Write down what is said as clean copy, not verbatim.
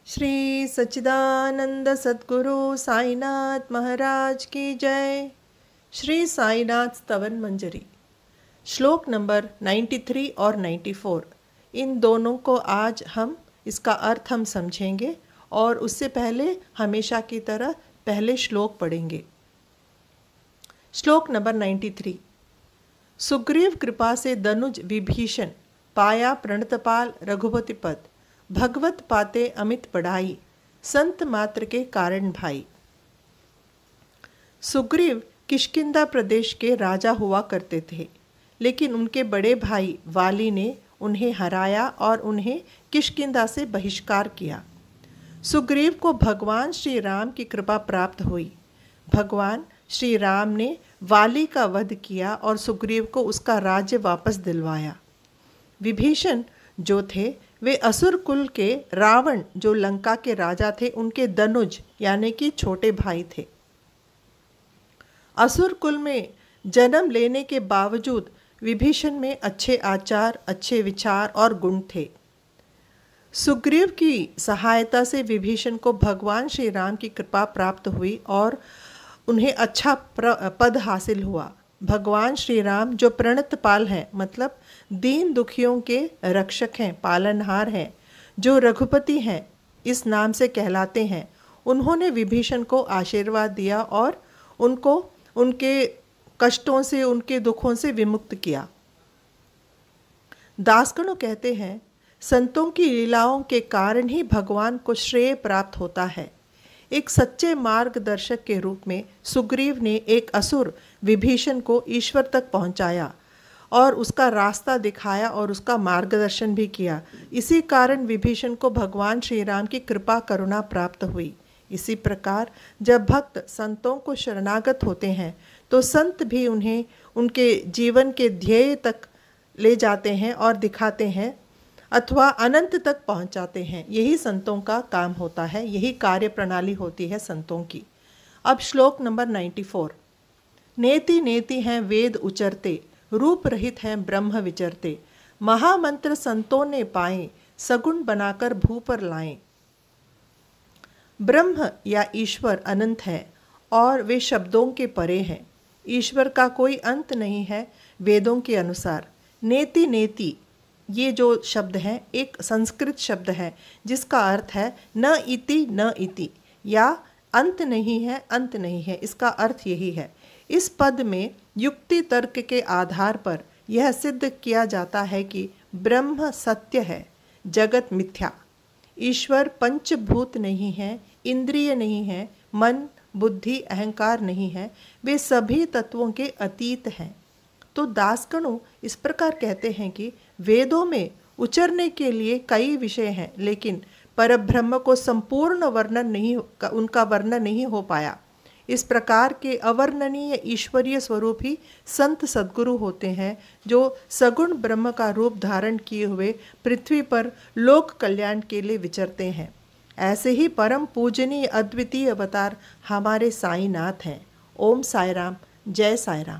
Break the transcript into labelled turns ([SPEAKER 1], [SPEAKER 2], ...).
[SPEAKER 1] श्री सच्चिदानंद सद्गुरु साईनाथ महाराज की जय। श्री साईनाथ स्तवन मंजरी श्लोक नंबर 93 और 94, इन दोनों को आज हम इसका अर्थ हम समझेंगे और उससे पहले हमेशा की तरह पहले श्लोक पढ़ेंगे। श्लोक नंबर 93। सुग्रीव कृपा से दनुज विभीषण, पाया प्रणतपाल रघुपति पद, भगवत पाते अमित पढ़ाई, संत मात्र के कारण भाई। सुग्रीव किष्किंधा प्रदेश के राजा हुआ करते थे, लेकिन उनके बड़े भाई वाली ने उन्हें हराया और उन्हें किष्किंधा से बहिष्कार किया। सुग्रीव को भगवान श्री राम की कृपा प्राप्त हुई। भगवान श्री राम ने वाली का वध किया और सुग्रीव को उसका राज्य वापस दिलवाया। विभीषण जो थे वे असुर कुल के रावण जो लंका के राजा थे उनके दनुज यानी कि छोटे भाई थे। असुर कुल में जन्म लेने के बावजूद विभीषण में अच्छे आचार, अच्छे विचार और गुण थे। सुग्रीव की सहायता से विभीषण को भगवान श्री राम की कृपा प्राप्त हुई और उन्हें अच्छा पद हासिल हुआ। भगवान श्री राम जो प्रणतपाल हैं, मतलब दीन दुखियों के रक्षक हैं, पालनहार हैं, जो रघुपति हैं इस नाम से कहलाते हैं, उन्होंने विभीषण को आशीर्वाद दिया और उनको उनके कष्टों से, उनके दुखों से विमुक्त किया। दासगणों कहते हैं, संतों की लीलाओं के कारण ही भगवान को श्रेय प्राप्त होता है। एक सच्चे मार्गदर्शक के रूप में सुग्रीव ने एक असुर विभीषण को ईश्वर तक पहुंचाया और उसका रास्ता दिखाया और उसका मार्गदर्शन भी किया। इसी कारण विभीषण को भगवान श्री राम की कृपा करुणा प्राप्त हुई। इसी प्रकार जब भक्त संतों को शरणागत होते हैं तो संत भी उन्हें उनके जीवन के ध्येय तक ले जाते हैं और दिखाते हैं अथवा अनंत तक पहुंचाते हैं। यही संतों का काम होता है, यही कार्य प्रणाली होती है संतों की। अब श्लोक नंबर 94। नेति नेति हैं वेद उचरते, रूप रहित हैं ब्रह्म विचरते, महामंत्र संतों ने पाए, सगुण बनाकर भू पर लाएं। ब्रह्म या ईश्वर अनंत है और वे शब्दों के परे हैं। ईश्वर का कोई अंत नहीं है वेदों के अनुसार। नेति नेति ये जो शब्द है एक संस्कृत शब्द है जिसका अर्थ है न इति न इति, या अंत नहीं है अंत नहीं है, इसका अर्थ यही है। इस पद में युक्ति तर्क के आधार पर यह सिद्ध किया जाता है कि ब्रह्म सत्य है, जगत मिथ्या। ईश्वर पंचभूत नहीं है, इंद्रिय नहीं है, मन बुद्धि अहंकार नहीं है, वे सभी तत्वों के अतीत हैं। तो दासगणों इस प्रकार कहते हैं कि वेदों में उचरने के लिए कई विषय हैं, लेकिन परब्रह्म को संपूर्ण वर्णन नहीं, उनका वर्णन नहीं हो पाया। इस प्रकार के अवर्णनीय ईश्वरीय स्वरूप ही संत सद्गुरु होते हैं, जो सगुण ब्रह्म का रूप धारण किए हुए पृथ्वी पर लोक कल्याण के लिए विचरते हैं। ऐसे ही परम पूजनीय अद्वितीय अवतार हमारे साईनाथ हैं। ओम साई राम, जय साई राम।